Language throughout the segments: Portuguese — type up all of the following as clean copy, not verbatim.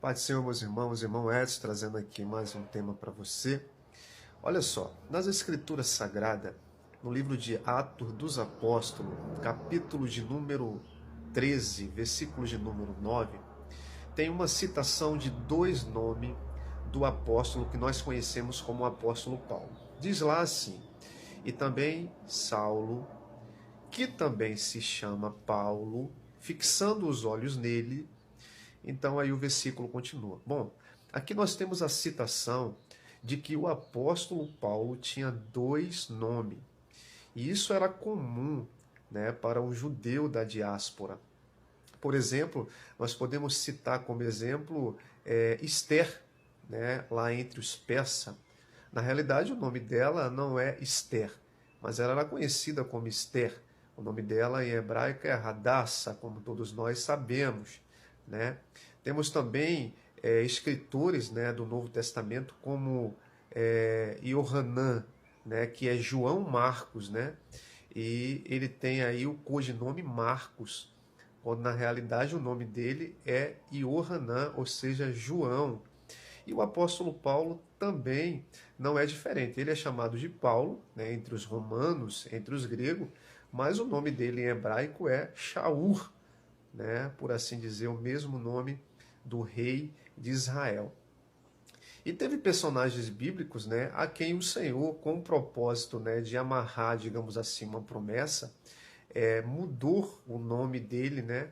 Pai do Senhor, meus irmãos, irmão Edson, trazendo aqui mais um tema para você. Olha só, nas Escrituras Sagradas, no livro de Atos dos Apóstolos, capítulo de número 13, versículo de número 9, tem uma citação de dois nomes do apóstolo que nós conhecemos como o apóstolo Paulo. Diz lá assim: e também Saulo, que também se chama Paulo, fixando os olhos nele. Então aí o versículo continua. Bom, aqui nós temos a citação de que o apóstolo Paulo tinha dois nomes. E isso era comum, né, para um judeu da diáspora. Por exemplo, nós podemos citar como exemplo Esther, né, lá entre os persas. Na realidade, o nome dela não é Esther, mas ela era conhecida como Esther. O nome dela em hebraico é Hadassah, como todos nós sabemos, né? Temos também escritores, né, do Novo Testamento como Yohanan, né, que é João Marcos, né? E ele tem aí o codinome Marcos, quando na realidade o nome dele é Yohanan, ou seja, João. E o apóstolo Paulo também não é diferente. Ele é chamado de Paulo, né, entre os romanos, entre os gregos, mas o nome dele em hebraico é Shaul, né, por assim dizer, o mesmo nome do rei de Israel. E teve personagens bíblicos, né, a quem o Senhor, com o propósito, né, de amarrar, digamos assim, uma promessa, mudou o nome dele, né,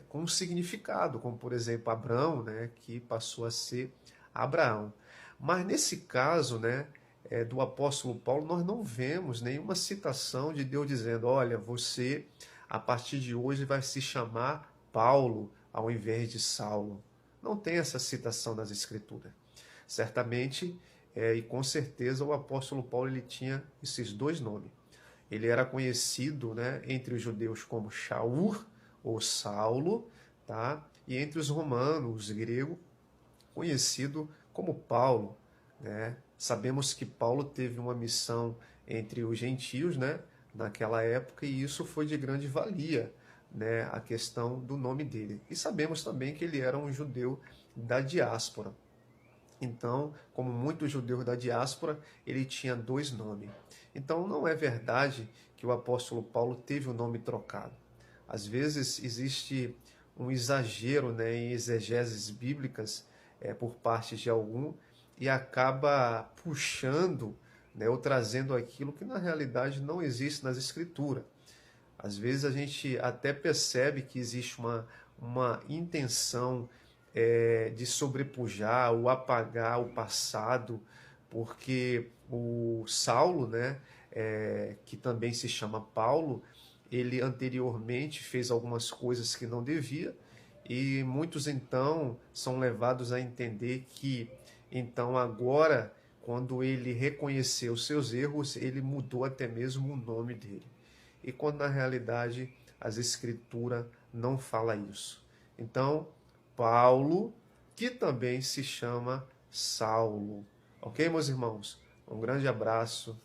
com um significado, como por exemplo Abraão, né, que passou a ser Abraão. Mas nesse caso, né, do apóstolo Paulo, nós não vemos nenhuma citação de Deus dizendo: olha, você a partir de hoje vai se chamar Paulo ao invés de Saulo. Não tem essa citação nas Escrituras. Certamente, e com certeza, o apóstolo Paulo ele tinha esses dois nomes. Ele era conhecido, né, entre os judeus como Shaul ou Saulo, tá? E entre os romanos, os gregos, conhecido como Paulo, né? Sabemos que Paulo teve uma missão entre os gentios, né, naquela época, e isso foi de grande valia, né, a questão do nome dele. E sabemos também que ele era um judeu da diáspora. Então, como muitos judeus da diáspora, ele tinha dois nomes. Então, não é verdade que o apóstolo Paulo teve o nome trocado. Às vezes existe um exagero, né, em exegeses bíblicas por parte de algum e acaba puxando, né, ou trazendo aquilo que na realidade não existe nas escrituras. Às vezes a gente até percebe que existe uma intenção de sobrepujar ou apagar o passado, porque o Saulo, né, que também se chama Paulo, ele anteriormente fez algumas coisas que não devia, e muitos então são levados a entender que então agora, quando ele reconheceu os seus erros, ele mudou até mesmo o nome dele. E quando na realidade as escrituras não fala isso. Então, Paulo, que também se chama Saulo. Ok, meus irmãos? Um grande abraço